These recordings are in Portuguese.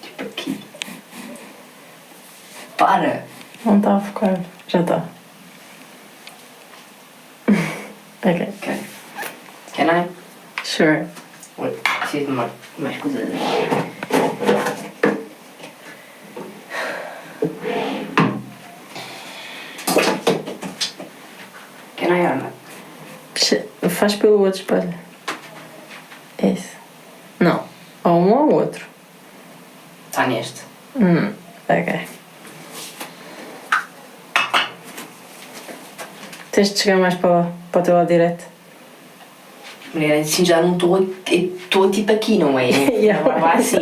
Tipo aqui. Para! Não está a focar. Já está. Ok. Ok. Can I? Sure. Wait, preciso de mais coisas. Can I or not? Faz pelo outro espelho. Isso. Não. Ou um ou outro. Está neste. Ok. Tens de chegar mais para lá, para o teu lado direito. Mulher, assim já não estou tipo aqui, não é? Não vai assim.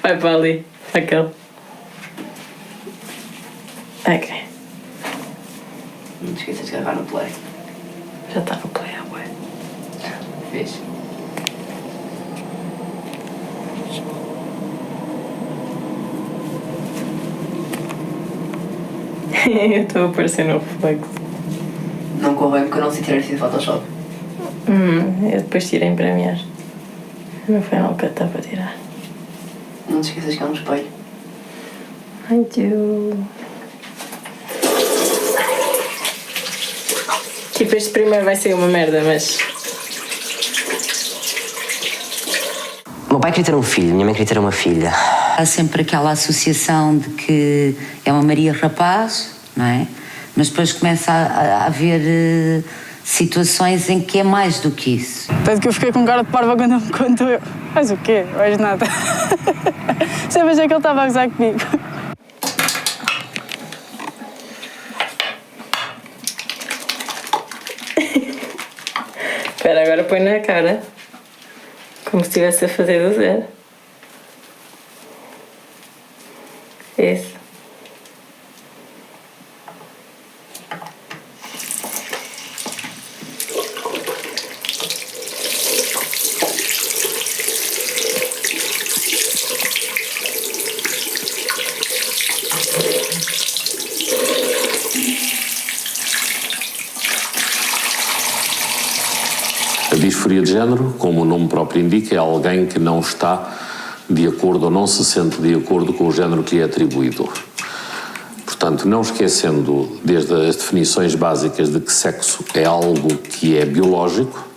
Vai para ali. Aquele. Ok. Não te esqueças de gravar no play. Já está no play, ué. Vês? Eu estou a aparecer no reflexo. Não convém porque eu não sei tirar isso de Photoshop. Eu depois tirei em Premiere. Não foi algo que eu estava a tirar. Não te esqueças que é um espelho. I do. Tipo, este primeiro vai ser uma merda, mas... Meu pai queria ter um filho, minha mãe queria ter uma filha. Há sempre aquela associação de que é uma Maria Rapaz, não é? Mas depois começa a haver situações em que é mais do que isso. Tanto que eu fiquei com cara de parva quando me contou eu. Mas o quê? Mais nada. Sempre achei que ele estava a gozar comigo. Espera, agora põe na cara. Como se estivesse a fazer do zero. Isso. A disforia de género, como o nome próprio indica, é alguém que não está de acordo ou não se sente de acordo com o género que lhe é atribuído. Portanto, não esquecendo desde as definições básicas de que sexo é algo que é biológico,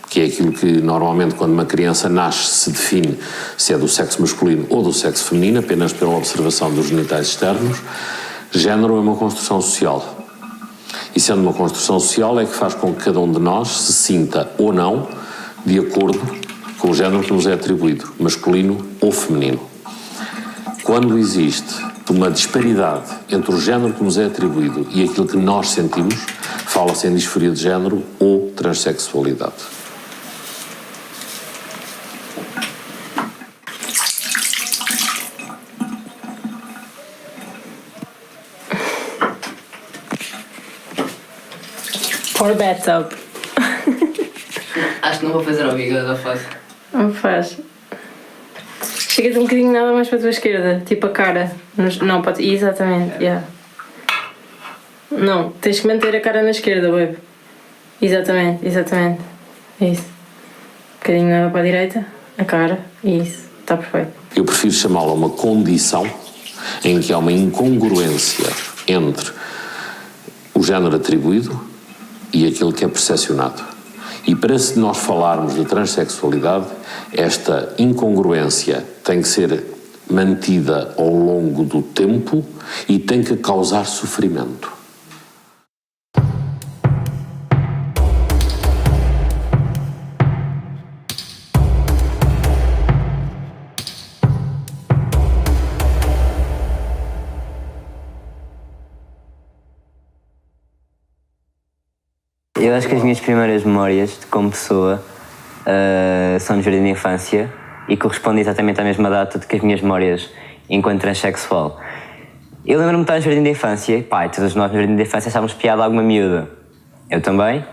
que é aquilo que normalmente quando uma criança nasce se define se é do sexo masculino ou do sexo feminino, apenas pela observação dos genitais externos, género é uma construção social. E sendo uma construção social é que faz com que cada um de nós se sinta ou não de acordo com o género que nos é atribuído, masculino ou feminino. Quando existe uma disparidade entre o género que nos é atribuído e aquilo que nós sentimos, fala-se em disforia de género ou transexualidade. Or bathtub. Acho que não vou fazer ao bigode da face. Não faz. Chegas um bocadinho nada mais para a tua esquerda. Tipo a cara. Não, pode... Exatamente, yeah. Não, tens que manter a cara na esquerda, babe. Exatamente, exatamente. Isso. Um bocadinho nada para a direita. A cara. Isso. Está perfeito. Eu prefiro chamá-la uma condição em que há uma incongruência entre o género atribuído e aquilo que é percepcionado. E para se nós falarmos de transexualidade, esta incongruência tem que ser mantida ao longo do tempo e tem que causar sofrimento. Eu acho que as minhas primeiras memórias de como pessoa são no jardim de infância e correspondem exatamente à mesma data de que as minhas memórias enquanto transexual. Eu lembro-me de estar no jardim de infância, pá, todos nós no jardim de infância achávamos piada a alguma miúda. Eu também.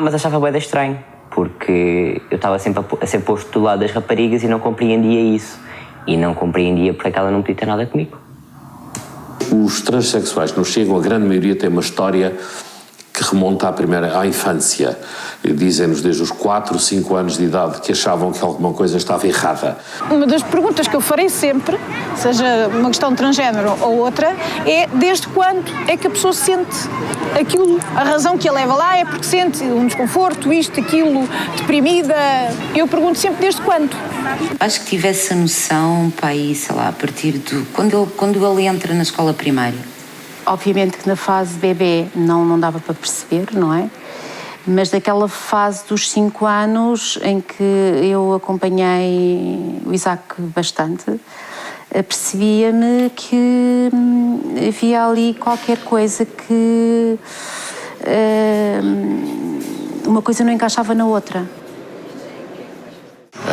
Mas achava bué de estranho, porque eu estava sempre a ser posto do lado das raparigas e não compreendia isso. E não compreendia porque ela não podia ter nada comigo. Os transexuais que nos chegam, a grande maioria tem uma história que remonta à infância. Dizem-nos desde os 4, 5 anos de idade que achavam que alguma coisa estava errada. Uma das perguntas que eu farei sempre, seja uma questão de transgénero ou outra, é desde quando é que a pessoa sente aquilo, a razão que a leva lá é porque sente um desconforto, isto, aquilo, deprimida. Eu pergunto sempre desde quando. Acho que tive essa noção, pá, aí, sei lá, a partir de quando ele entra na escola primária. Obviamente que na fase bebê não dava para perceber, não é? Mas daquela fase dos 5 anos em que eu acompanhei o Isaac bastante, percebia-me que havia ali qualquer coisa que uma coisa não encaixava na outra.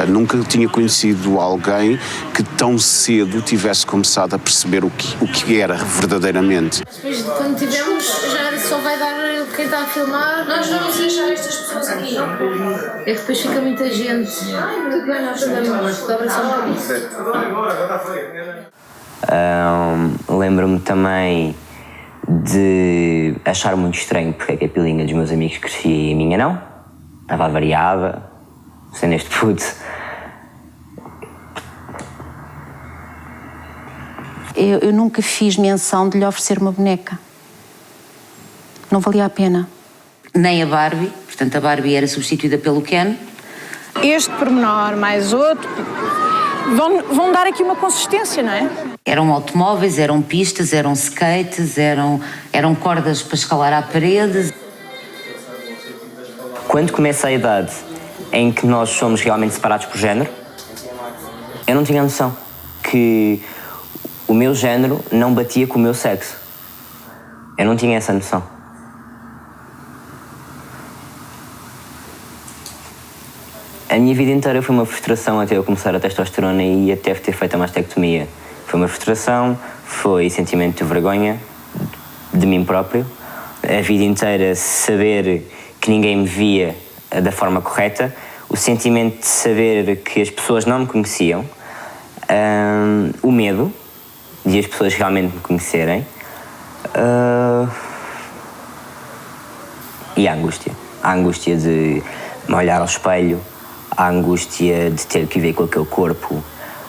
Nunca tinha conhecido alguém que tão cedo tivesse começado a perceber o que era verdadeiramente. Depois, quando tivermos, já só vai dar quem está a filmar. Nós vamos deixar estas pessoas aqui. É que depois fica muita gente. Tudo bem, nós vamos. Dobra só um bocadinho. Lembro-me também de achar muito estranho porque é que a pilinha dos meus amigos crescia e a minha não. Estava variada, sendo este puto. Eu nunca fiz menção de lhe oferecer uma boneca. Não valia a pena. Nem a Barbie, portanto a Barbie era substituída pelo Ken. Este pormenor mais outro vão dar aqui uma consistência, não é? Eram automóveis, eram pistas, eram skates, eram cordas para escalar à parede. Quando começa a idade em que nós somos realmente separados por género, eu não tinha noção que o meu género não batia com o meu sexo. Eu não tinha essa noção. A minha vida inteira foi uma frustração até eu começar a testosterona e até ter feito a mastectomia. Foi uma frustração, foi sentimento de vergonha de mim próprio. A vida inteira saber que ninguém me via da forma correta, o sentimento de saber que as pessoas não me conheciam, o medo de as pessoas realmente me conhecerem e a angústia de me olhar ao espelho, a angústia de ter que viver com aquele corpo,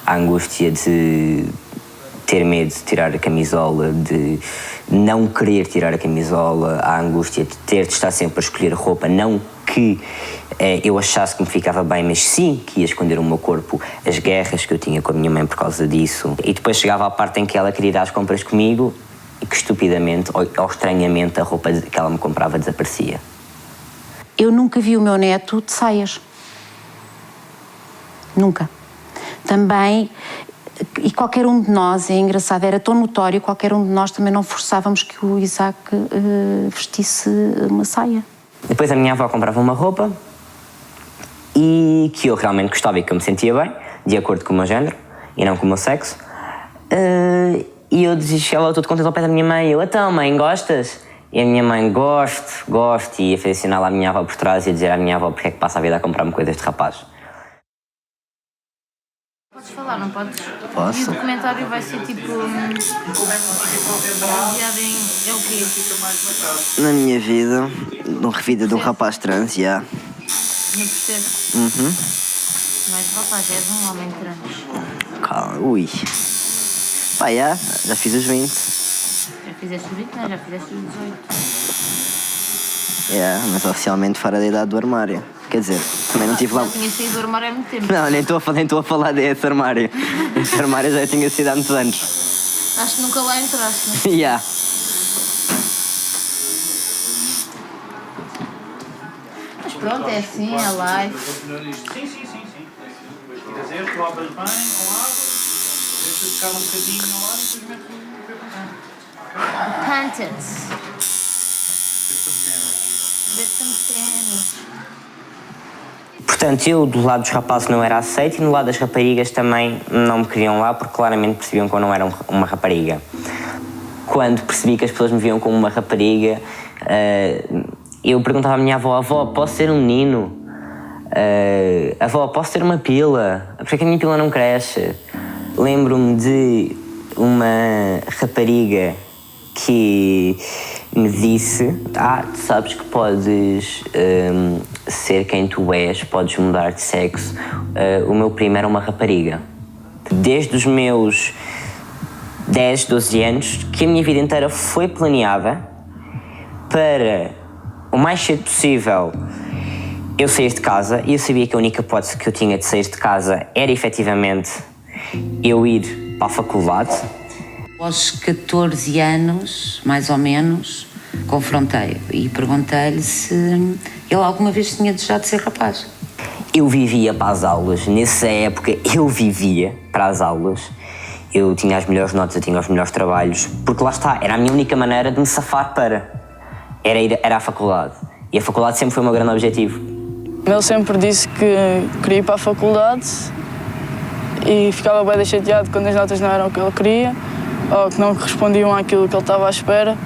a angústia de ter medo de tirar a camisola, de não querer tirar a camisola, a angústia de ter de estar sempre a escolher roupa, não que eu achasse que me ficava bem, mas sim que ia esconder o meu corpo, as guerras que eu tinha com a minha mãe por causa disso. E depois chegava à parte em que ela queria ir às compras comigo e que estupidamente ou estranhamente a roupa que ela me comprava desaparecia. Eu nunca vi o meu neto de saias. Nunca. Também, e qualquer um de nós, é engraçado, era tão notório, qualquer um de nós também não forçávamos que o Isaac vestisse uma saia. Depois a minha avó comprava uma roupa e que eu realmente gostava e que eu me sentia bem, de acordo com o meu género e não com o meu sexo. E eu chegava todo contente ao pé da minha mãe, então mãe, gostas? E a minha mãe, gosto, e ia fazer sinal à minha avó por trás e ia dizer à minha avó porque é que passa a vida a comprar-me coisas de rapaz. Podes falar, não podes? Posso? E o documentário vai ser tipo. baseado em. É o quê? Na minha vida, vida de um rapaz trans, já. No processo? Uhum. Não és rapaz, és um homem trans. Calma, ui. Pá, já fiz os 20. Já fizeste os 20, não? Já fizeste os 18. Mas oficialmente fora da idade do armário. Quer dizer, também não tive lá... Já tinha saído do armário há muito tempo. Não, nem estou a falar desse armário. Esse armário já tinha sido há muitos anos. Acho que nunca lá entraste, não é? Já. Mas pronto, é assim, é live. Sim. Depois tiras este, lavas bem, com água, deixa ficar um bocadinho ao lado e depois metes o bebê. Repentance. Deixa-me tênis. Portanto, eu do lado dos rapazes não era aceito e no lado das raparigas também não me queriam lá porque claramente percebiam que eu não era uma rapariga. Quando percebi que as pessoas me viam como uma rapariga, eu perguntava à minha avó, posso ser um menino? Avó, posso ter uma pila? Porque é que a minha pila não cresce? Lembro-me de uma rapariga que me disse: tu sabes que podes ser quem tu és, podes mudar de sexo. O meu primo era uma rapariga. Desde os meus 10, 12 anos, que a minha vida inteira foi planeada para, o mais cedo possível, eu sair de casa, e eu sabia que a única hipótese que eu tinha de sair de casa era efetivamente eu ir para a faculdade. Aos 14 anos, mais ou menos, confrontei-o e perguntei-lhe se ele alguma vez tinha desejado ser rapaz. Eu vivia para as aulas, nessa época eu vivia para as aulas. Eu tinha as melhores notas, eu tinha os melhores trabalhos, porque lá está, era a minha única maneira de me safar era a faculdade. E a faculdade sempre foi o meu grande objetivo. Ele sempre disse que queria ir para a faculdade e ficava bem chateado quando as notas não eram o que ele queria ou que não correspondiam àquilo que ele estava à espera.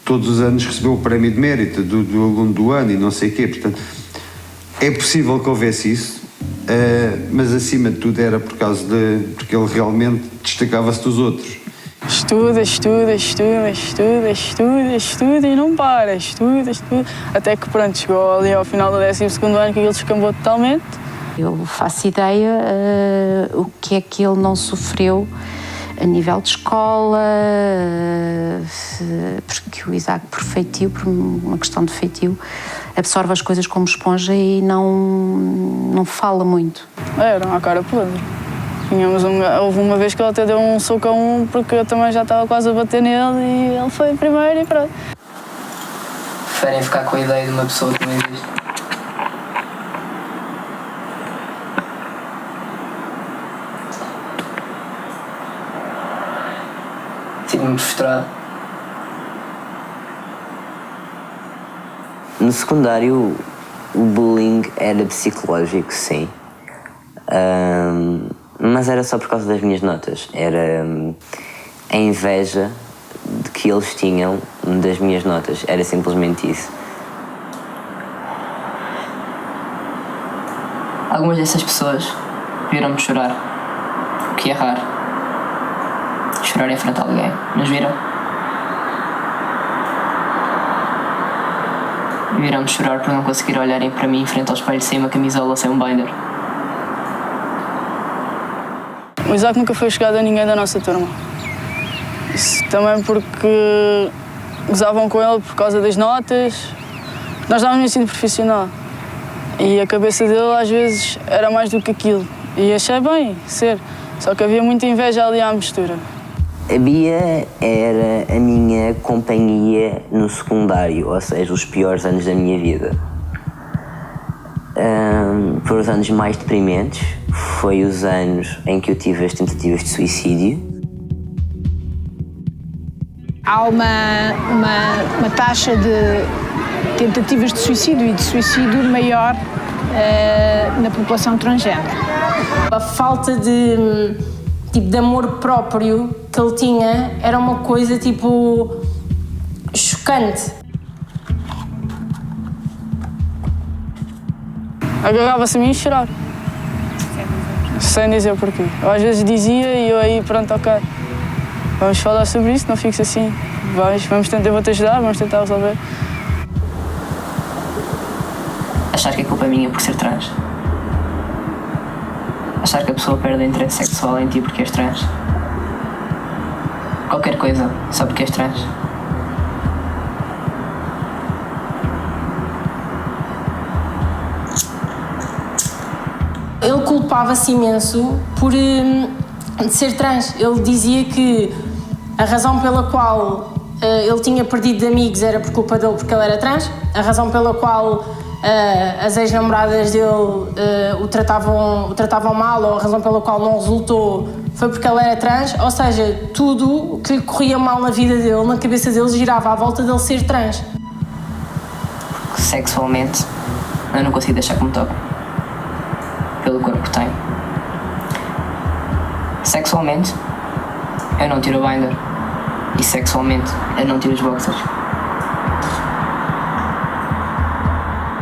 Todos os anos recebeu o prémio de mérito do aluno do ano e não sei o quê, portanto, é possível que houvesse isso, mas acima de tudo era porque ele realmente destacava-se dos outros. Estuda e não para, estuda. Até que pronto, chegou ali ao final do 12º ano que ele descambou totalmente. Eu faço ideia o que é que ele não sofreu a nível de escola, porque o Isaac, por feitio, por uma questão de feitio, absorve as coisas como esponja e não fala muito. Era uma cara podre. Houve uma vez que ele até deu um soco a um porque eu também já estava quase a bater nele e ele foi primeiro e pronto. Preferem ficar com a ideia de uma pessoa que não existe? Sinto-me frustrado. No secundário, o bullying era psicológico, sim. Mas era só por causa das minhas notas. Era a inveja de que eles tinham das minhas notas. Era simplesmente isso. Algumas dessas pessoas viram-me chorar, o que é raro. Chorar em frente a alguém, nos viram? Viram-me chorar por não conseguir olharem para mim em frente ao espelho sem uma camisola, sem um binder. O Isaac nunca foi chegado a ninguém da nossa turma. Isso também porque gozavam com ele por causa das notas. Nós estávamos no ensino profissional e a cabeça dele às vezes era mais do que aquilo. E achei bem ser, só que havia muita inveja ali à mistura. A Bia era a minha companhia no secundário, ou seja, os piores anos da minha vida. Foram os anos mais deprimentes, foi os anos em que eu tive as tentativas de suicídio. Há uma taxa de tentativas de suicídio e de suicídio maior na população transgénero. A falta de amor próprio que ele tinha era uma coisa chocante. Agarrava-se a mim e chorava. Sem dizer porquê. Eu às vezes dizia e eu aí, pronto, ok. Vamos falar sobre isso, não fiques assim. Vamos tentar, vou-te ajudar, vamos tentar resolver. Achar que a culpa é minha por ser trans. Achar que a pessoa perde interesse sexual em ti porque és trans. Qualquer coisa, só porque és trans. Ele culpava-se imenso por de ser trans. Ele dizia que a razão pela qual ele tinha perdido de amigos era por culpa dele porque ele era trans. A razão pela qual as ex-namoradas dele o tratavam mal, ou a razão pela qual não resultou foi porque ele era trans. Ou seja, tudo o que lhe corria mal na vida dele, na cabeça dele, girava à volta dele ser trans. Sexualmente, eu não consigo deixar que me toque. Pelo corpo que tenho. Sexualmente, eu não tiro o binder. E sexualmente, eu não tiro os boxers.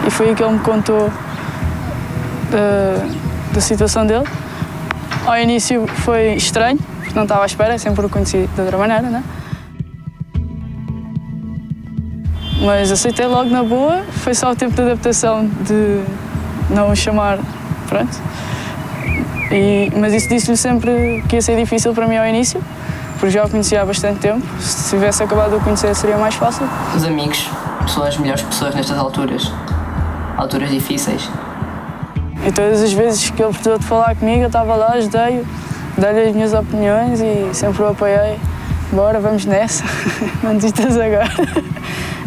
E foi aí que ele me contou da situação dele. Ao início foi estranho, porque não estava à espera, sempre o conheci de outra maneira, né? mas aceitei logo na boa, foi só o tempo de adaptação de não o chamar, pronto. Mas isso disse-lhe sempre que ia ser difícil para mim ao início, porque já o conhecia há bastante tempo. Se tivesse acabado de o conhecer seria mais fácil. Os amigos são as melhores pessoas nestas alturas difíceis. E todas as vezes que ele precisou de falar comigo, eu estava lá, ajudei-o, dei-lhe as minhas opiniões e sempre o apoiei. Bora, vamos nessa, não desistas agora.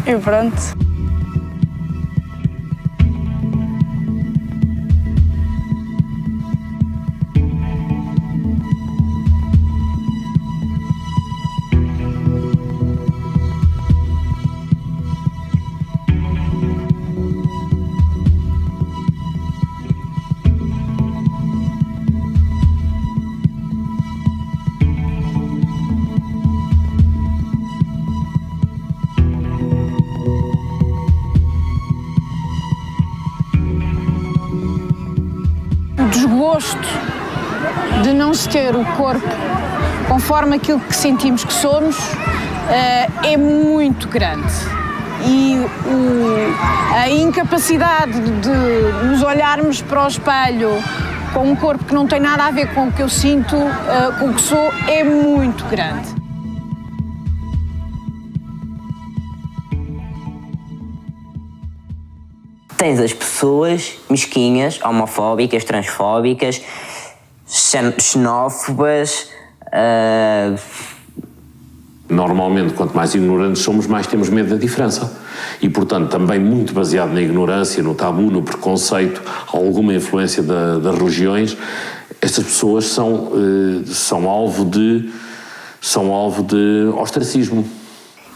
E pronto. O desgosto de não se ter o corpo conforme aquilo que sentimos que somos é muito grande. E a incapacidade de nos olharmos para o espelho com um corpo que não tem nada a ver com o que eu sinto, com o que sou, é muito grande. Tens as pessoas mesquinhas, homofóbicas, transfóbicas, xenófobas. Normalmente, quanto mais ignorantes somos, mais temos medo da diferença. E, portanto, também muito baseado na ignorância, no tabu, no preconceito, alguma influência das religiões, estas pessoas são alvo de ostracismo.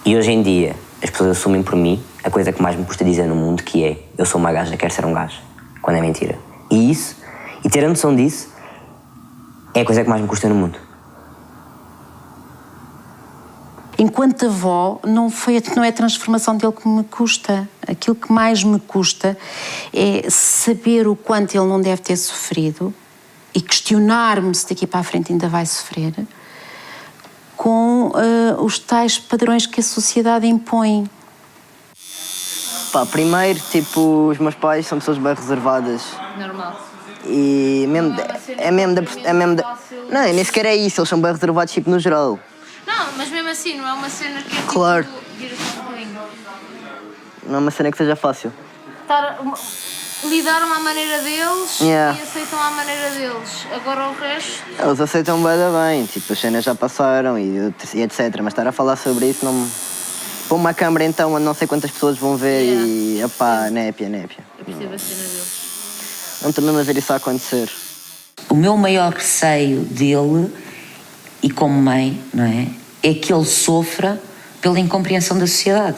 E hoje em dia, as pessoas assumem por mim a coisa que mais me custa dizer no mundo, que é: eu sou uma gaja, quero ser um gajo, quando é mentira. E ter a noção disso, é a coisa que mais me custa no mundo. Enquanto avó, não é a transformação dele que me custa. Aquilo que mais me custa é saber o quanto ele não deve ter sofrido e questionar-me se daqui para a frente ainda vai sofrer com os tais padrões que a sociedade impõe. Pá, primeiro, tipo, os meus pais são pessoas bem reservadas. Normal. E mesmo, não, nem sequer é isso, eles são bem reservados, tipo, no geral. Não, mas mesmo assim, não é uma cena que é tipo... Claro. Vira-se um bocadinho. Não é uma cena que seja fácil. Lidaram à maneira deles e aceitam à maneira deles. Agora o resto... Eles aceitam bem, tipo, as cenas já passaram e etc. Mas estar a falar sobre isso não... Pôr uma câmara então onde não sei quantas pessoas vão ver e... Epá, népia. Eu percebo a cena deles. Não estou mesmo a ver isso a acontecer. O meu maior receio dele, e como mãe, não é? É que ele sofra pela incompreensão da sociedade.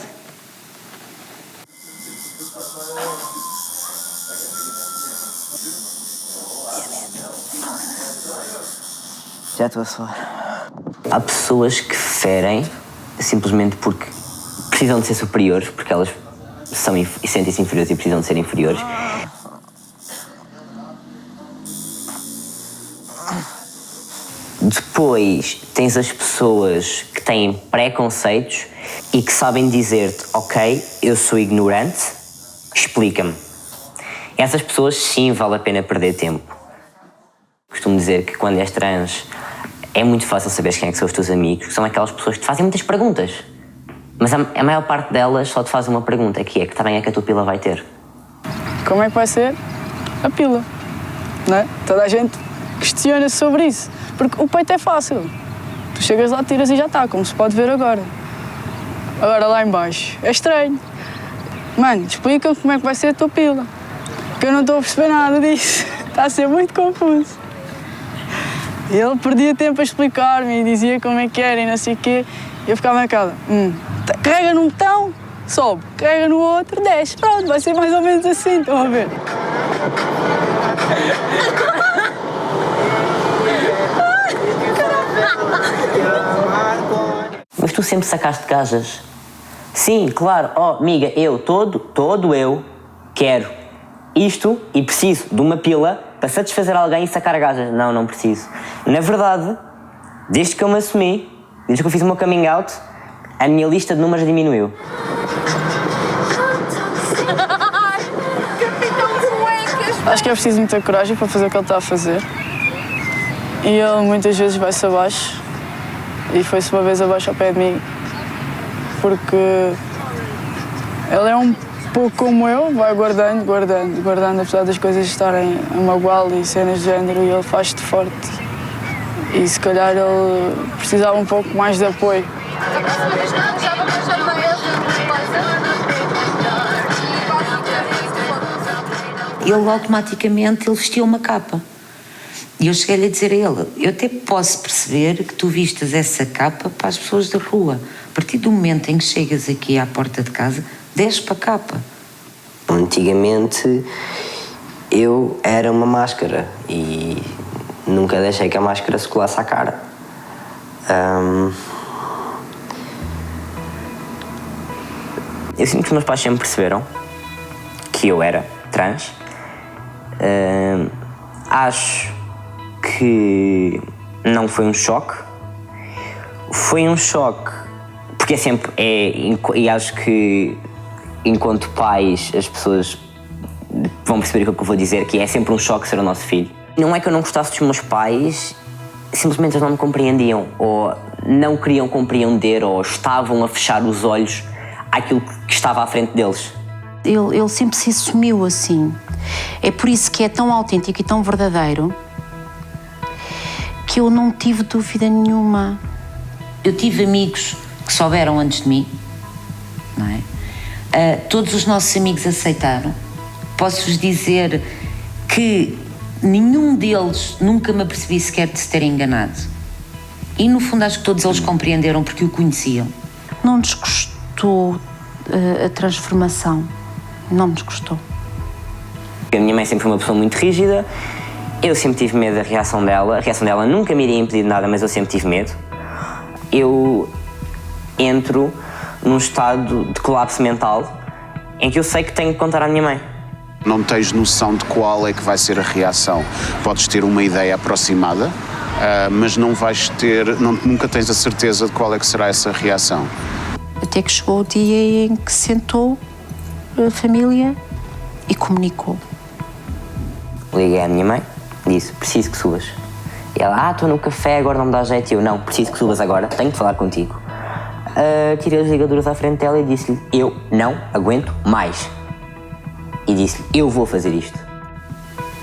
Já estou a suar. Há pessoas que ferem simplesmente porque precisam de ser superiores, porque elas são e sentem-se inferiores e precisam de ser inferiores. Depois tens as pessoas que têm preconceitos e que sabem dizer-te: ok, eu sou ignorante, explica-me. Essas pessoas sim vale a pena perder tempo. Costumo dizer que quando és trans é muito fácil saber quem é que são os teus amigos, são aquelas pessoas que te fazem muitas perguntas, mas a maior parte delas só te faz uma pergunta, que é: que tamanho é que a tua pila vai ter? Como é que vai ser a pila? Não é? Toda a gente questiona-se sobre isso. Porque o peito é fácil. Tu chegas lá, tiras e já está, como se pode ver agora. Agora lá em baixo é estranho. Mano, explica-me como é que vai ser a tua pila. Porque eu não estou a perceber nada disso. Está a ser muito confuso. Ele perdia tempo a explicar-me e dizia como é que era e não sei o quê. Eu ficava naquela. Carrega num botão, sobe. Carrega no outro, desce. Pronto, vai ser mais ou menos assim, estão a ver? Mas tu sempre sacaste gajas. Sim, claro. Oh, amiga, eu, todo eu, quero isto e preciso de uma pila para satisfazer alguém e sacar gajas. Não, não preciso. Na verdade, desde que eu me assumi, desde que eu fiz o meu coming out, a minha lista de números diminuiu. Acho que é preciso muita coragem para fazer o que ele está a fazer. E ele muitas vezes vai-se abaixo. E foi-se uma vez abaixo ao pé de mim. Porque ele é um pouco como eu, vai guardando, apesar das coisas estarem a magoá-lo e cenas de género, e ele faz-te forte. E se calhar ele precisava um pouco mais de apoio. Ele automaticamente vestiu uma capa. E eu cheguei-lhe a dizer a ele, eu até posso perceber que tu vistas essa capa para as pessoas da rua. A partir do momento em que chegas aqui à porta de casa, desce para a capa. Antigamente eu era uma máscara e nunca deixei que a máscara se colasse à cara. Eu sinto que os meus pais sempre perceberam que eu era trans. Acho que não foi um choque. Foi um choque porque é sempre, e acho que enquanto pais as pessoas vão perceber o que eu vou dizer, que é sempre um choque ser o nosso filho. Não é que eu não gostasse dos meus pais, simplesmente eles não me compreendiam, ou não queriam compreender, ou estavam a fechar os olhos àquilo que estava à frente deles. Ele sempre se assumiu assim. É por isso que é tão autêntico e tão verdadeiro que eu não tive dúvida nenhuma. Eu tive amigos que souberam antes de mim, não é? Todos os nossos amigos aceitaram. Posso-vos dizer que nenhum deles nunca me apercebi sequer de se ter enganado. E no fundo acho que todos eles compreenderam porque o conheciam. Não nos custou a transformação. Não nos custou. A minha mãe sempre foi uma pessoa muito rígida. Eu sempre tive medo da reação dela. A reação dela nunca me iria impedir de nada, mas eu sempre tive medo. Eu entro num estado de colapso mental em que eu sei que tenho que contar à minha mãe. Não tens noção de qual é que vai ser a reação. Podes ter uma ideia aproximada, mas não vais ter, nunca tens a certeza de qual é que será essa reação. Até que chegou o dia em que sentou a família e comunicou. Liguei à minha mãe, disse, preciso que subas. E ela, estou no café, agora não me dá jeito. E eu, não, preciso que subas agora, tenho que falar contigo. Tirei as ligaduras à frente dela e disse-lhe, eu não aguento mais. E disse-lhe, eu vou fazer isto.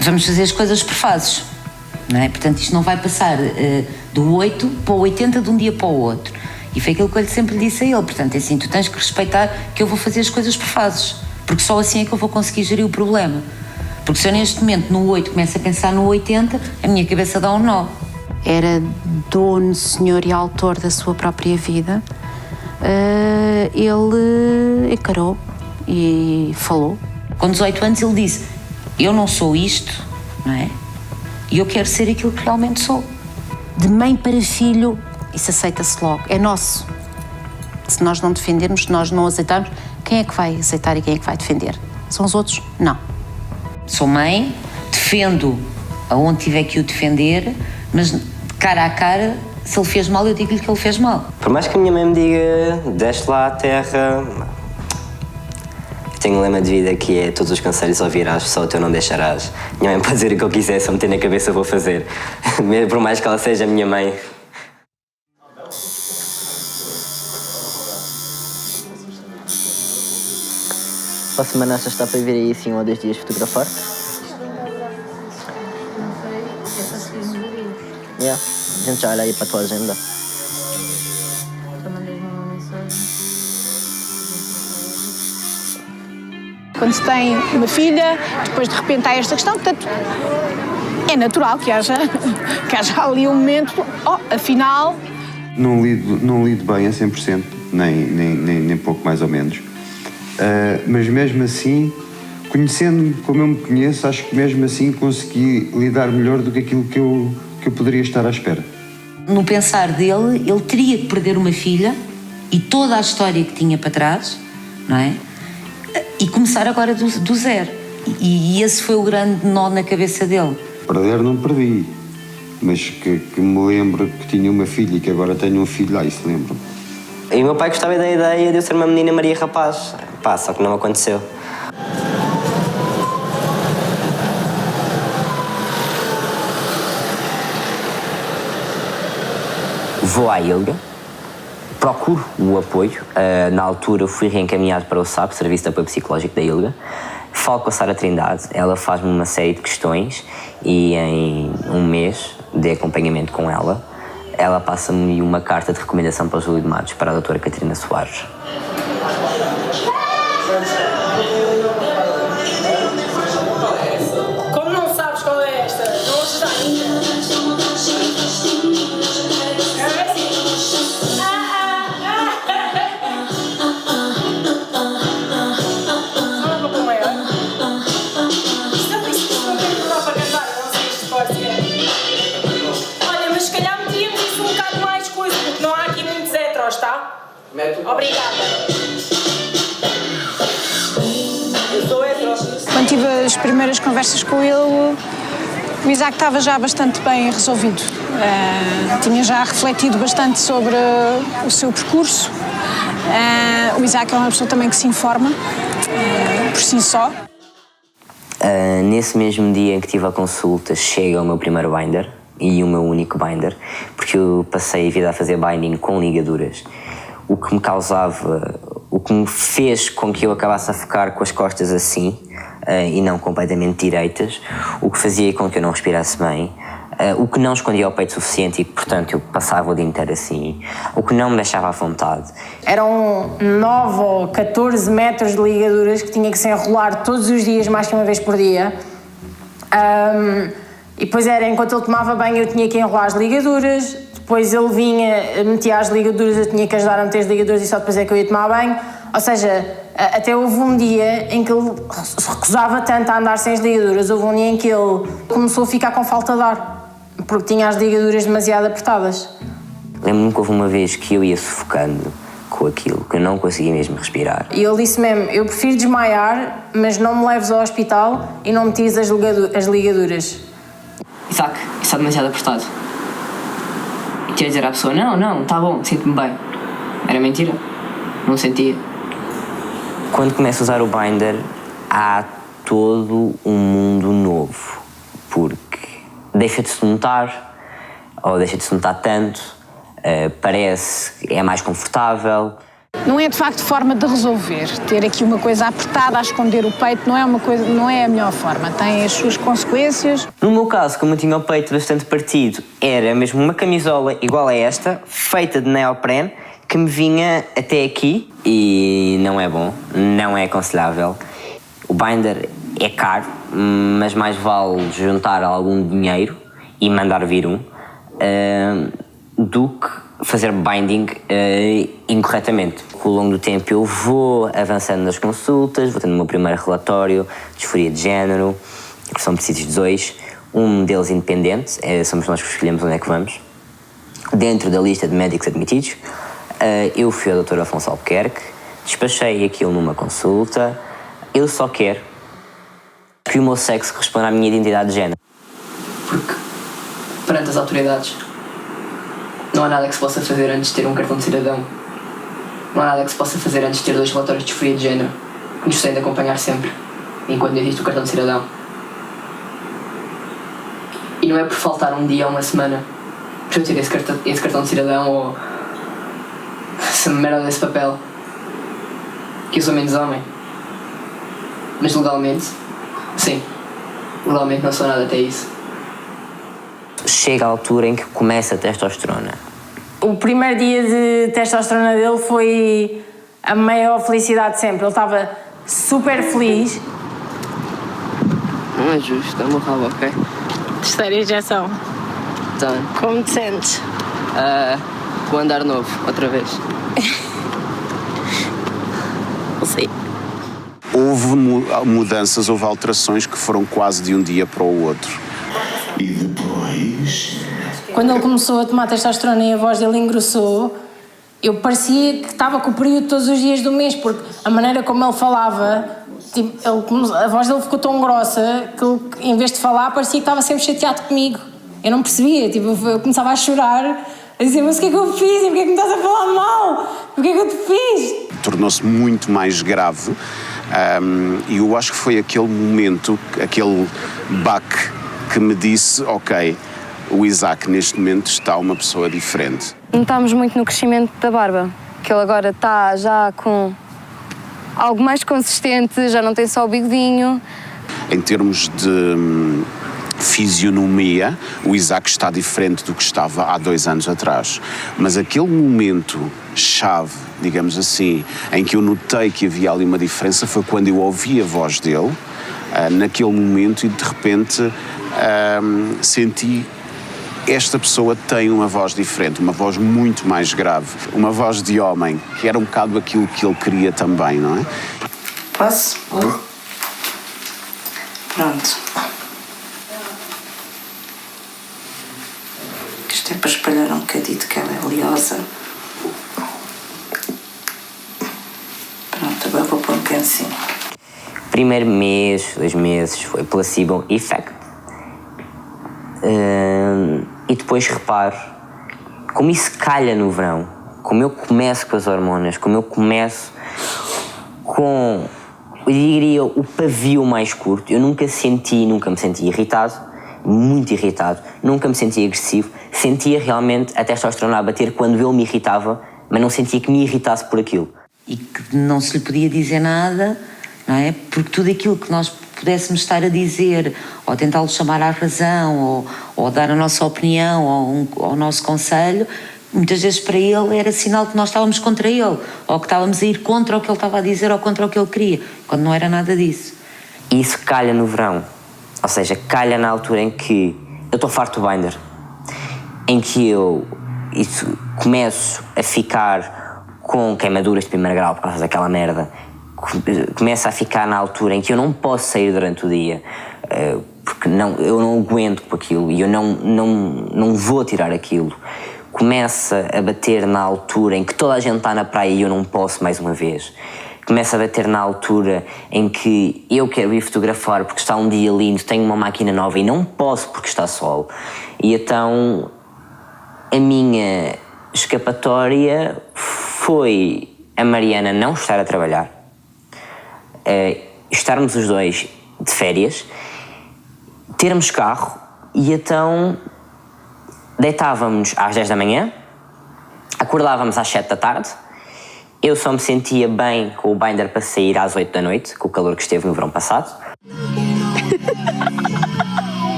Vamos fazer as coisas por fases, não é? Portanto, isto não vai passar do 8 para o 80 de um dia para o outro. E foi aquilo que eu sempre lhe disse a ele. Portanto, é assim, tu tens que respeitar que eu vou fazer as coisas por fases. Porque só assim é que eu vou conseguir gerir o problema. Porque se eu neste momento no 8 começo a pensar no 80, a minha cabeça dá um nó. Era dono, senhor e autor da sua própria vida. Ele encarou e falou. Com 18 anos ele disse, eu não sou isto, não é? E eu quero ser aquilo que realmente sou. De mãe para filho, isso aceita-se logo, é nosso. Se nós não defendermos, se nós não aceitarmos, quem é que vai aceitar e quem é que vai defender? São os outros? Não. Sou mãe, defendo aonde tiver que o defender, mas cara a cara, se ele fez mal, eu digo-lhe que ele fez mal. Por mais que a minha mãe me diga, desce lá à terra, tenho um lema de vida que é todos os conselhos ouvirás, só o teu não deixarás. Minha mãe pode dizer o que eu quiser, se eu meter na cabeça eu vou fazer. Por mais que ela seja a minha mãe. Para a semana achas que está para vir aí assim 1 ou 2 dias fotografar? Yeah. A gente já olha aí para a tua agenda. Quando se tem uma filha, depois de repente há esta questão, portanto, é natural que haja ali um momento, afinal... Não lido bem a 100%, nem pouco mais ou menos. Mas mesmo assim, conhecendo-me como eu me conheço, acho que mesmo assim consegui lidar melhor do que aquilo que eu poderia estar à espera. No pensar dele, ele teria que perder uma filha e toda a história que tinha para trás, não é? E começar agora do zero. E esse foi o grande nó na cabeça dele. Perder não perdi, mas que me lembro que tinha uma filha e que agora tenho um filho, isso lembro-me. E o meu pai gostava da ideia de eu ser uma menina Maria Rapaz. Pá, só que não aconteceu. Vou à ILGA, procuro o apoio. Na altura fui reencaminhado para o SAP, Serviço de Apoio Psicológico da ILGA. Falo com a Sara Trindade, ela faz-me uma série de questões e em um mês de acompanhamento com ela, ela passa-me uma carta de recomendação para o Júlio de Matos, para a doutora Catarina Soares. Como não sabes qual é esta? Não ouças ainda. Olha, mas se calhar metíamos isso um bocado mais coisa, porque não há aqui muitos heteros, tá? Obrigada. Eu sou hetero. Quando tive as primeiras conversas com ele, o Isaac estava já bastante bem resolvido. Tinha já refletido bastante sobre o seu percurso. O Isaac é uma pessoa também que se informa por si só. Nesse mesmo dia em que tive a consulta, chega o meu primeiro binder e o meu único binder, porque eu passei a vida a fazer binding com ligaduras, o que me causava, o que me fez com que eu acabasse a ficar com as costas assim e não completamente direitas, o que fazia com que eu não respirasse bem, o que não escondia o peito suficiente e que, portanto, eu passava o dia inteiro assim, o que não me deixava à vontade. Eram 9 ou 14 metros de ligaduras que tinha que se enrolar todos os dias, mais que uma vez por dia. E depois era, enquanto ele tomava banho, eu tinha que enrolar as ligaduras, depois ele vinha, metia as ligaduras, eu tinha que ajudar a meter as ligaduras e só depois é que eu ia tomar banho. Ou seja, até houve um dia em que ele se recusava tanto a andar sem as ligaduras, houve um dia em que ele começou a ficar com falta de ar, porque tinha as ligaduras demasiado apertadas. Lembro-me que houve uma vez que eu ia sufocando com aquilo, que eu não conseguia mesmo respirar. E ele disse mesmo, eu prefiro desmaiar, mas não me leves ao hospital e não me tires as ligaduras. Isaac, isso está demasiado apertado. E tinha a dizer à pessoa, não, está bom, sinto-me bem. Era mentira, não sentia. Quando começo a usar o binder, há todo um mundo novo, porque deixa de se notar, ou deixa de se notar tanto, parece que é mais confortável. Não é de facto forma de resolver. Ter aqui uma coisa apertada a esconder o peito não é a melhor forma. Tem as suas consequências. No meu caso, como eu tinha o peito bastante partido, era mesmo uma camisola igual a esta, feita de neoprene, que me vinha até aqui e não é bom, não é aconselhável. O binder é caro, mas mais vale juntar algum dinheiro e mandar vir um do que fazer binding incorretamente. Ao longo do tempo eu vou avançando nas consultas, vou tendo o meu primeiro relatório de disforia de género, que são precisos de 2, um deles independente, somos nós que escolhemos onde é que vamos. Dentro da lista de médicos admitidos, eu fui ao Dr. Afonso Albuquerque, despachei aquilo numa consulta. Eu só quero que o meu sexo corresponda à minha identidade de género. Porque, perante as autoridades, não há nada que se possa fazer antes de ter um cartão de cidadão. Não há nada que se possa fazer antes de ter 2 relatórios de disforia de género, que nos têm de acompanhar sempre, enquanto existe o cartão de cidadão. E não é por faltar um dia ou uma semana para eu ter esse cartão de cidadão ou essa merda desse papel que eu sou menos homem. Mas legalmente, sim, legalmente não sou nada até isso. Chega a altura em que começa a testosterona. O primeiro dia de testosterona dele foi a maior felicidade de sempre. Ele estava super feliz. Não é justo, dá-me o rabo, ok? Terceira injeção. Então, Como te sentes? vou andar novo, outra vez. Não sei. Houve mudanças, houve alterações que foram quase de um dia para o outro. E depois... Quando ele começou a tomar testosterona e a voz dele engrossou, eu parecia que estava com o período todos os dias do mês, porque a maneira como ele falava, tipo, a voz dele ficou tão grossa que ele, em vez de falar, parecia que estava sempre chateado comigo. Eu não percebia, tipo, eu começava a chorar, a dizer, mas o que é que eu fiz? Porquê é que me estás a falar mal? O que é que eu te fiz? Tornou-se muito mais grave e eu acho que foi aquele momento, aquele baque que me disse, ok, o Isaac neste momento está uma pessoa diferente. Notámos muito no crescimento da barba, que ele agora está já com algo mais consistente, já não tem só o bigodinho. Em termos de fisionomia, o Isaac está diferente do que estava há 2 anos atrás. Mas aquele momento chave, digamos assim, em que eu notei que havia ali uma diferença foi quando eu ouvi a voz dele, naquele momento, e de repente senti: esta pessoa tem uma voz diferente, uma voz muito mais grave, uma voz de homem, que era um bocado aquilo que ele queria também, não é? Posso? Pronto. Isto é para espalhar um bocadito que ela é oleosa. Pronto, agora vou pôr um bocadinho. Primeiro mês, 2 meses, foi placebo effect. E depois reparo, como isso calha no verão, como eu começo com as hormonas, como eu começo com, eu diria, o pavio mais curto. Eu nunca me senti irritado, muito irritado, nunca me senti agressivo, sentia realmente a testosterona a bater quando ele me irritava, mas não sentia que me irritasse por aquilo. E que não se lhe podia dizer nada, não é? Porque tudo aquilo que nós pudéssemos estar a dizer, ou tentá-lo chamar à razão, ou dar a nossa opinião, ou o nosso conselho, muitas vezes para ele era sinal que nós estávamos contra ele, ou que estávamos a ir contra o que ele estava a dizer, ou contra o que ele queria, quando não era nada disso. E isso calha no verão, ou seja, calha na altura em que eu estou farto do binder, em que eu começo a ficar com queimaduras de primeiro grau por causa daquela merda, começa a ficar na altura em que eu não posso sair durante o dia, porque eu não aguento com aquilo e eu não vou tirar aquilo. Começa a bater na altura em que toda a gente está na praia e eu não posso mais uma vez. Começa a bater na altura em que eu quero ir fotografar porque está um dia lindo, tenho uma máquina nova e não posso porque está sol. E então a minha escapatória foi a Mariana não estar a trabalhar, estarmos os dois de férias, termos carro e então deitávamos às 10 da manhã, acordávamos às 7 da tarde, eu só me sentia bem com o binder para sair às 8 da noite, com o calor que esteve no verão passado.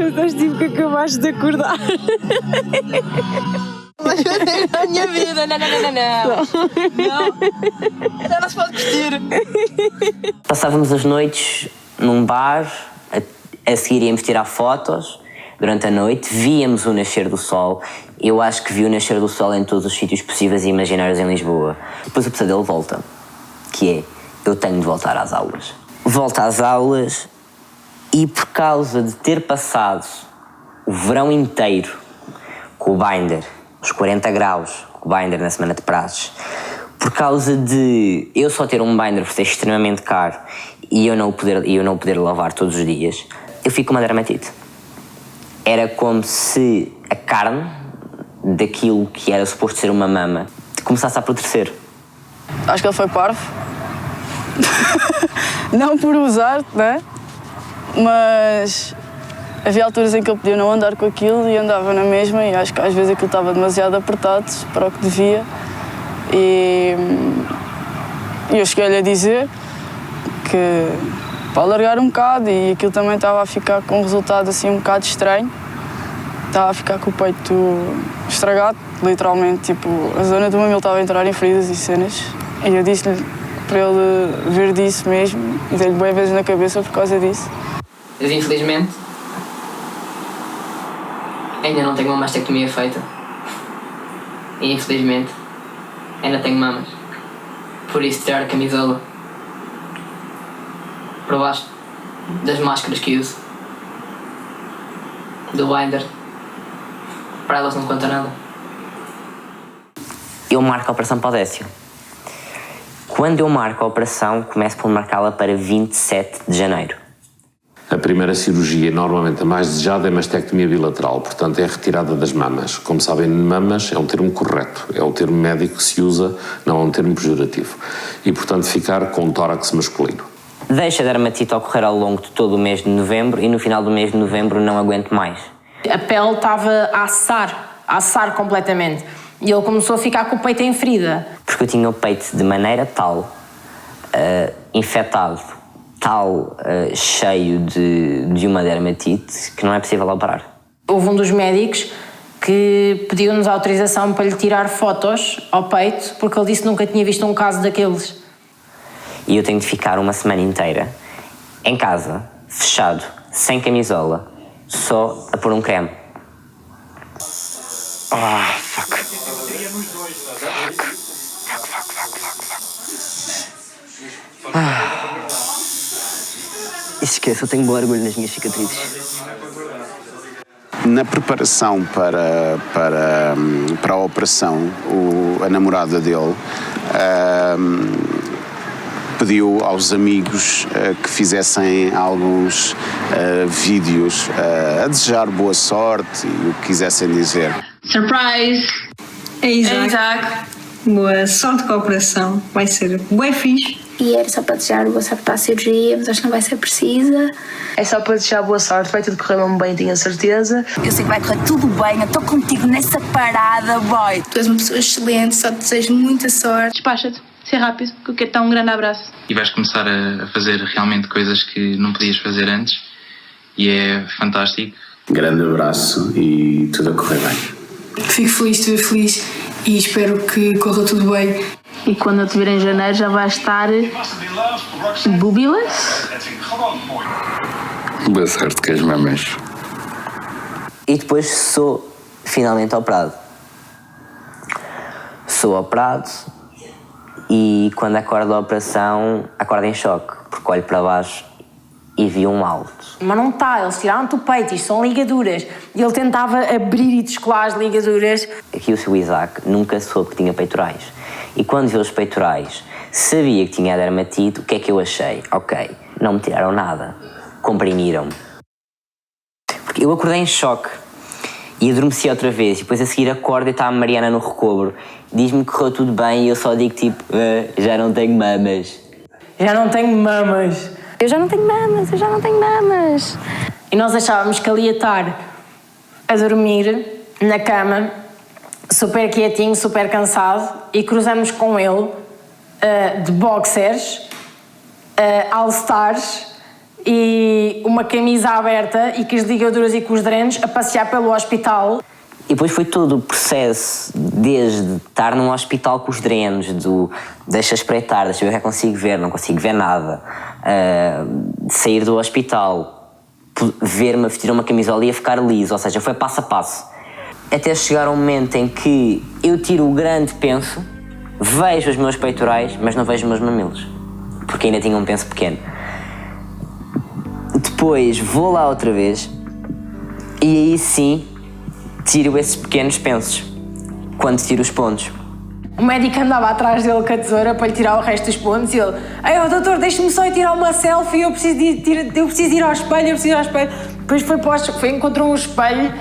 Estás tipo que acabaste de acordar. A minha vida, não se pode vestir. Passávamos as noites num bar, a seguir íamos tirar fotos durante a noite, víamos o nascer do sol. Eu acho que vi o nascer do sol em todos os sítios possíveis e imaginários em Lisboa. Depois o pesadelo volta, que é, eu tenho de voltar às aulas. Volto às aulas e por causa de ter passado o verão inteiro com o binder, os 40 graus, com o binder na semana de prazos, por causa de eu só ter um binder por ser extremamente caro e eu não o poder lavar todos os dias, eu fico com uma dermatite. Era como se a carne daquilo que era suposto ser uma mama começasse a apodrecer. Acho que ele foi parvo. Não por usar, né? Mas havia alturas em que ele podia não andar com aquilo e andava na mesma, e acho que às vezes aquilo estava demasiado apertado para o que devia. E eu cheguei-lhe a dizer que para alargar um bocado, e aquilo também estava a ficar com um resultado assim um bocado estranho. Estava a ficar com o peito estragado, literalmente, tipo, a zona do mamilo estava a entrar em feridas e cenas. E eu disse-lhe para ele ver disso mesmo, e dei-lhe bem vezes na cabeça por causa disso. Mas infelizmente ainda não tenho uma mastectomia feita. E infelizmente ainda tenho mamas. Por isso tirar a camisola por baixo das máscaras que uso, do binder, para elas não conta nada. Eu marco a operação para o Décio. Quando eu marco a operação, começo por marcá-la para 27 de janeiro. A primeira cirurgia, normalmente a mais desejada, é mastectomia bilateral, portanto é a retirada das mamas. Como sabem, mamas é um termo correto, é o termo médico que se usa, não é um termo pejorativo. E, portanto, ficar com um tórax masculino. Deixo a dermatite ocorrer ao longo de todo o mês de novembro e no final do mês de novembro não aguento mais. A pele estava a assar completamente. E ele começou a ficar com o peito em ferida. Porque eu tinha o peito de maneira tal, infectado, cheio de uma dermatite, que não é possível operar. Houve um dos médicos que pediu-nos autorização para lhe tirar fotos ao peito, porque ele disse que nunca tinha visto um caso daqueles. E eu tenho de ficar uma semana inteira em casa, fechado, sem camisola, só a pôr um creme. Fuck. Esquece, eu tenho bom orgulho nas minhas cicatrizes. Na preparação para a operação, a namorada dele pediu aos amigos que fizessem alguns vídeos a desejar boa sorte e o que quisessem dizer. Surprise! É Isaac. Boa sorte com a operação. Vai ser bué fixe. E era só para desejar boa sorte para a cirurgia, mas acho que não vai ser precisa. É só para desejar boa sorte, vai tudo correr mesmo bem, tenho a certeza. Eu sei que vai correr tudo bem, eu estou contigo nessa parada, boy. Tu és uma pessoa excelente, só te desejo muita sorte. Despacha-te, ser rápido, que eu quero dar um grande abraço. E vais começar a fazer realmente coisas que não podias fazer antes e é fantástico. Grande abraço e tudo a correr bem. Fico feliz, estou feliz e espero que corra tudo bem. E quando eu te vir em janeiro já vai estar bubiless. Boa sorte com as mamas. E depois sou finalmente operado. Sou operado e quando acordo da operação, acordo em choque, porque olho para baixo e vi um alto. Mas não está, eles tiraram-te o peito, isto são ligaduras. E ele tentava abrir e descolar as ligaduras. Aqui o seu Isaac nunca soube que tinha peitorais. E quando viu os peitorais, sabia que tinha dermatite. O que é que eu achei? Ok, não me tiraram nada, comprimiram-me. Porque eu acordei em choque e adormeci outra vez. E depois a seguir acordo e está a Mariana no recobro. Diz-me que correu tudo bem e eu só digo tipo, já não tenho mamas. Já não tenho mamas. Eu já não tenho mamas, eu já não tenho mamas. E nós achávamos que ele ia estar a dormir na cama, super quietinho, super cansado, e cruzamos com ele de boxers, all-stars e uma camisa aberta e com as ligaduras e com os drenos a passear pelo hospital. E depois foi todo o processo, desde estar num hospital com os drenos, deixa espreitar, deixa ver o que é que consigo ver, não consigo ver nada, sair do hospital, ver-me a vestir uma camisola e a ficar liso, ou seja, foi passo a passo. Até chegar ao momento em que eu tiro o grande penso, vejo os meus peitorais, mas não vejo os meus mamilos, porque ainda tinha um penso pequeno. Depois vou lá outra vez e aí sim tiro esses pequenos pensos, quando tiro os pontos. O médico andava atrás dele com a tesoura para lhe tirar o resto dos pontos e ele, ei, doutor, deixe-me só ir tirar uma selfie, eu preciso ir ao espelho, Depois encontrou um espelho,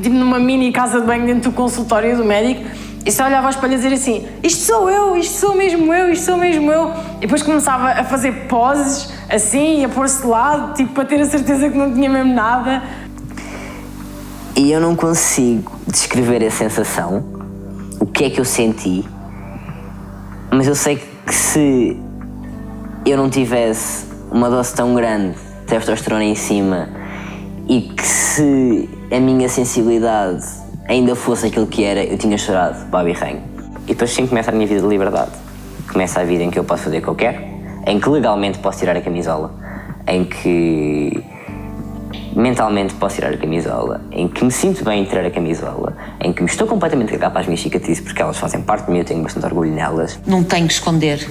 tipo numa mini casa de banho dentro do consultório do médico, e só olhava ao espelho a dizer assim, isto sou mesmo eu. E depois começava a fazer poses assim, a pôr-se de lado, tipo para ter a certeza que não tinha mesmo nada. E eu não consigo descrever a sensação, o que é que eu senti, mas eu sei que se eu não tivesse uma dose tão grande de testosterona em cima e que se a minha sensibilidade ainda fosse aquilo que era, eu tinha chorado, Babi Rainho. E depois sim começa a minha vida de liberdade. Começa a vida em que eu posso fazer o que eu quero, em que legalmente posso tirar a camisola, em que mentalmente posso tirar a camisola, em que me sinto bem em tirar a camisola, em que me estou completamente a cagar para as minhas cicatrizes porque elas fazem parte de mim, eu tenho bastante orgulho nelas. Não tem que esconder.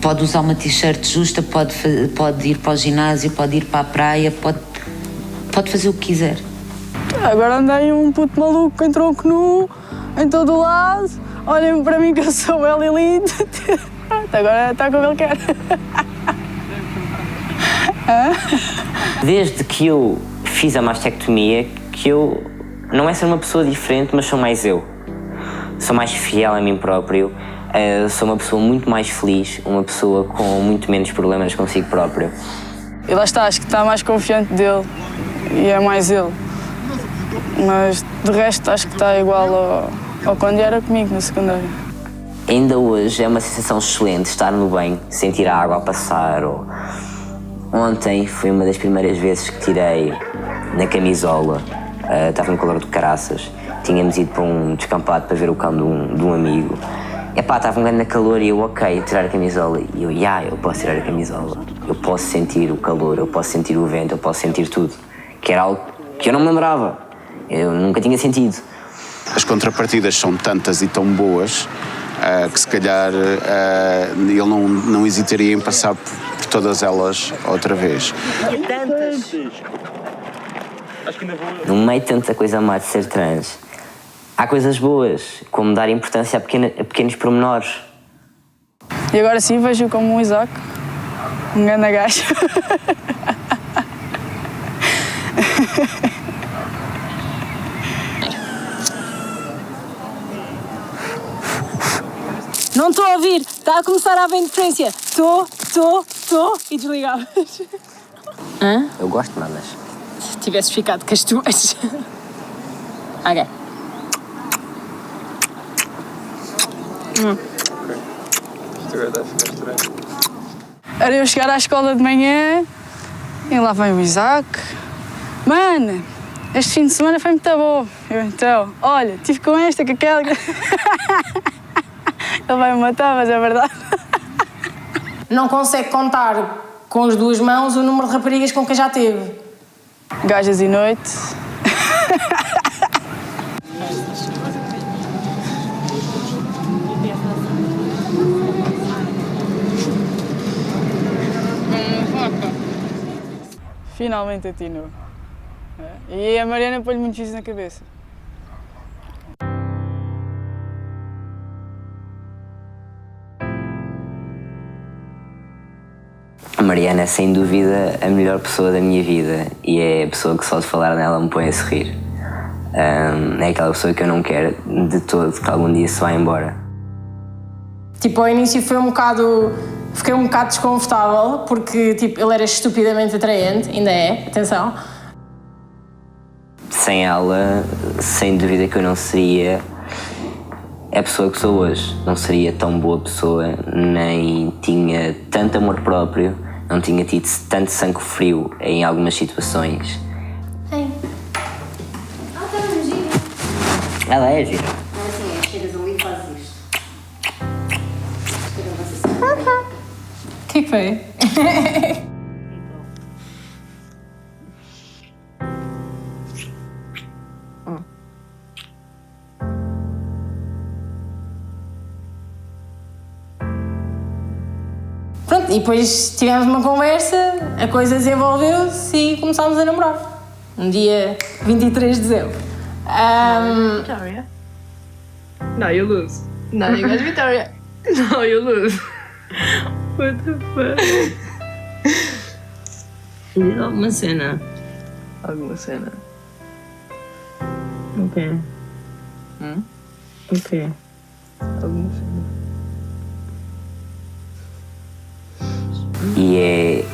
Pode usar uma t-shirt justa, pode ir para o ginásio, pode ir para a praia, pode fazer o que quiser. Agora andei um puto maluco em tronco nu, em todo o lado, olhem para mim que eu sou a Lilith. Agora está como ele quer. Desde que eu fiz a mastectomia, que eu não é ser uma pessoa diferente, mas sou mais eu. Sou mais fiel a mim próprio, sou uma pessoa muito mais feliz, uma pessoa com muito menos problemas consigo próprio. E lá está, acho que está mais confiante dele e é mais ele. Mas de resto acho que está igual ao quando era comigo na secundária. Ainda hoje é uma sensação excelente estar no banho, sentir a água a passar. Ontem foi uma das primeiras vezes que tirei na camisola, estava no calor do caraças, tínhamos ido para um descampado para ver o cão de um amigo. Epá, estava um grande calor e eu, ok, tirar a camisola. E eu posso tirar a camisola. Eu posso sentir o calor, eu posso sentir o vento, eu posso sentir tudo. Que era algo que eu não me lembrava, eu nunca tinha sentido. As contrapartidas são tantas e tão boas que se calhar ele não hesitaria em passar por todas elas outra vez. No meio de tanta coisa má de ser trans, há coisas boas, como dar importância a pequenos pormenores. E agora sim vejo como um Isaac, um grande gajo. Não estou a ouvir, está a começar a haver interferência. Estou, e desligavas. Hã? Eu gosto de mamas. Se tivesses ficado com as tuas. Ok. Era eu chegar à escola de manhã e lá vem o Isaac. Mano, este fim de semana foi muito bom. Eu então, olha, tive com esta, com aquela. Ele vai me matar, mas é verdade. Não consegue contar com as duas mãos o número de raparigas com quem já teve. Gajas e noite. Finalmente atinou. E a Mariana põe-lhe muito isso na cabeça. A Mariana é sem dúvida a melhor pessoa da minha vida e é a pessoa que só de falar nela me põe a sorrir. É aquela pessoa que eu não quero de todo que algum dia se vá embora. Tipo, ao início foi fiquei um bocado desconfortável porque tipo, ele era estupidamente atraente, ainda é, atenção. Sem ela, sem dúvida que eu não seria a pessoa que sou hoje. Não seria tão boa pessoa, nem tinha tanto amor próprio, não tinha tido tanto sangue frio em algumas situações. Ei. Ela é gira. Assim, chegas ali e fazes isto. O que foi? Pronto, e depois tivemos uma conversa, a coisa desenvolveu-se e começámos a namorar. No dia 23 de dezembro. Victoria. No, you lose. No, you got Victoria. No, you lose. What the fuck? Diz alguma cena. Alguma cena. Ok. Ok. Alguma cena. E é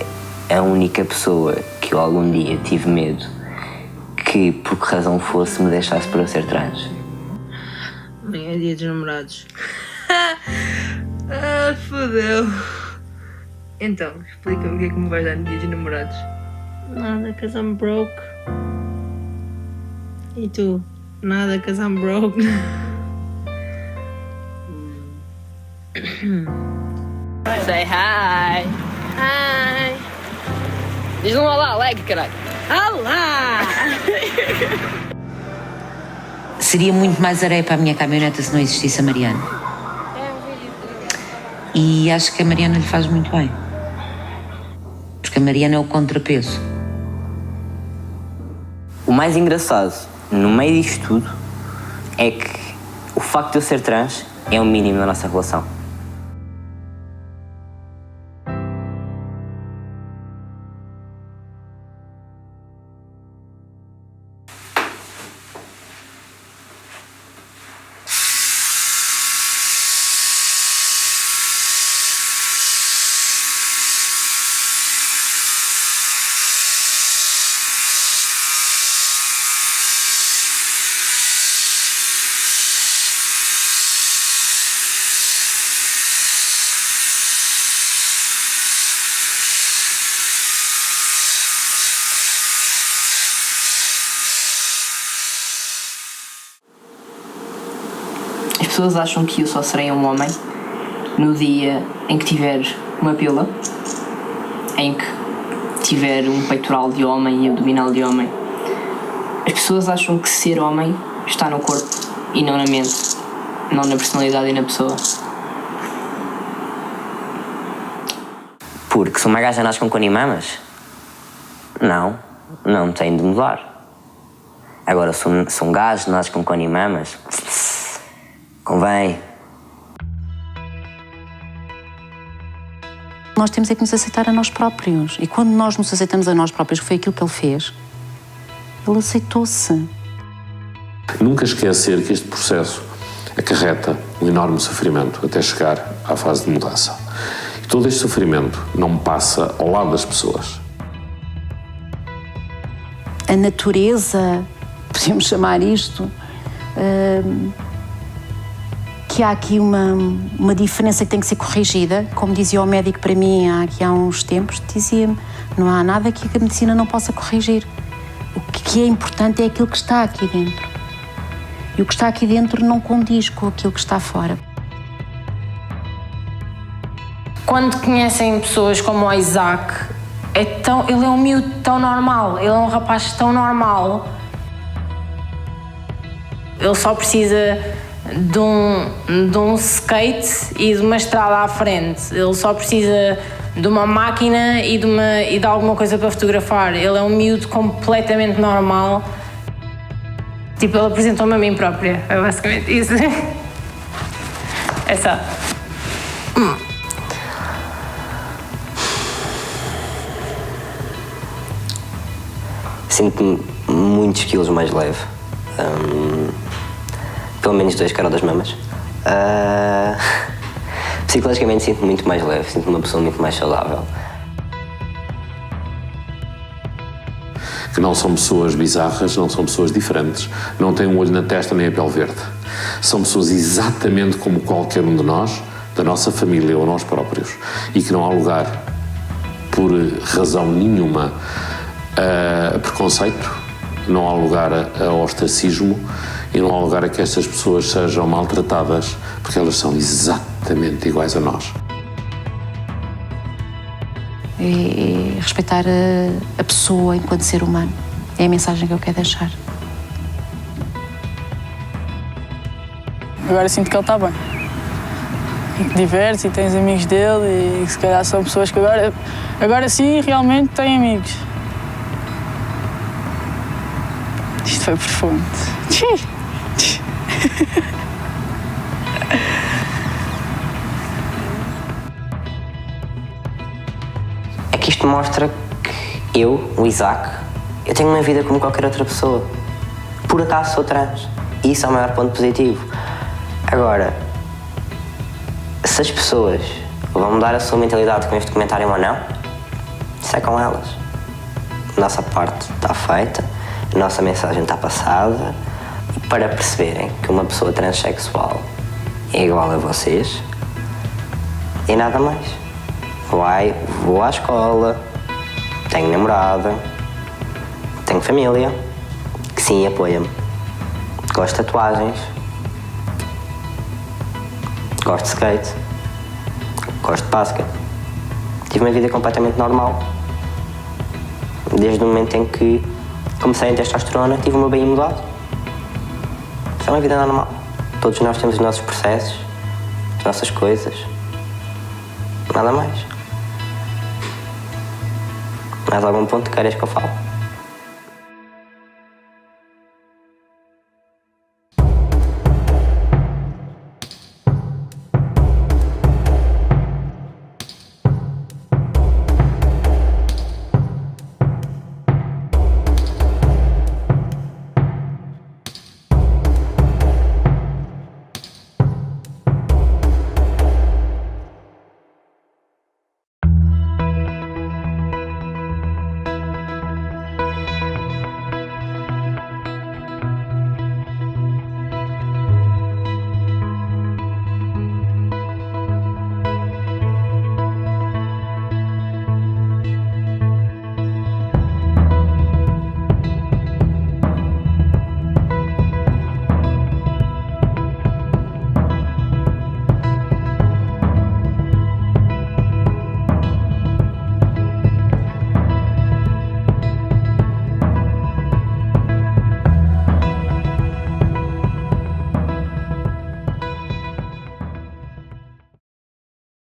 a única pessoa que eu algum dia tive medo que, por que razão fosse, me deixasse para eu ser trans. Amanhã é dia dos namorados. Fodeu. Então, explica-me o que é que me vais dar no dia dos namorados. Nada, cause I'm broke. E tu? Nada, cause I'm broke. Say hi. Hi. Diz um olá alegre, caralho. Olá! Seria muito mais areia para a minha caminhoneta se não existisse a Mariana. E acho que a Mariana lhe faz muito bem. Porque a Mariana é o contrapeso. O mais engraçado no meio disto tudo é que o facto de eu ser trans é o mínimo da nossa relação. pessoas acham que eu só serei um homem no dia em que tiver uma pílula, em que tiver um peitoral de homem e abdominal de homem. As pessoas acham que ser homem está no corpo e não na mente, não na personalidade e na pessoa. Porque se uma gaja nasce com conimamas, não tem de mudar. Agora, se um gajo nasce com conimamas, convém. Nós temos é que nos aceitar a nós próprios. E quando nós nos aceitamos a nós próprios, que foi aquilo que ele fez, ele aceitou-se. Nunca esquecer que este processo acarreta um enorme sofrimento até chegar à fase de mudança. E todo este sofrimento não passa ao lado das pessoas. A natureza, podemos chamar isto, que há aqui uma diferença que tem que ser corrigida. Como dizia o médico para mim há uns tempos, dizia-me, não há nada que a medicina não possa corrigir. O que é importante é aquilo que está aqui dentro. E o que está aqui dentro não condiz com aquilo que está fora. Quando conhecem pessoas como o Isaac, ele é um miúdo tão normal, ele é um rapaz tão normal. Ele só precisa de um skate e de uma estrada à frente. Ele só precisa de uma máquina e de alguma coisa para fotografar. Ele é um miúdo completamente normal. Tipo, ele apresentou-me a mim própria. É basicamente isso. É só. Sinto-me muitos quilos mais leve. Pelo menos 2 caras das mamas. Psicologicamente sinto-me muito mais leve, sinto-me uma pessoa muito mais saudável. Que não são pessoas bizarras, não são pessoas diferentes, não têm um olho na testa nem a pele verde. São pessoas exatamente como qualquer um de nós, da nossa família ou nós próprios, e que não há lugar, por razão nenhuma, a preconceito, não há lugar a ostracismo e não há lugar a que estas pessoas sejam maltratadas, porque elas são exatamente iguais a nós. É respeitar a pessoa enquanto ser humano. É a mensagem que eu quero deixar. Agora sinto que ele está bem. E que diverte e tens amigos dele e que se calhar são pessoas que agora sim realmente têm amigos. Isto foi profundo. É que isto mostra que eu, o Isaac, eu tenho uma vida como qualquer outra pessoa. Por acaso sou trans. E isso é o maior ponto positivo. Agora, se as pessoas vão mudar a sua mentalidade com este comentário ou não, isso é com elas. A nossa parte está feita, a nossa mensagem está passada, e para perceberem que uma pessoa transexual é igual a vocês, e nada mais. Vou à escola, tenho namorada, tenho família, que sim, apoia-me. Gosto de tatuagens, gosto de skate, gosto de basquete. Tive uma vida completamente normal. Desde o momento em que comecei em testosterona, tive o meu bem mudado. Isso é uma vida normal. Todos nós temos os nossos processos, as nossas coisas. Nada mais. Mais algum ponto que queres que eu fale?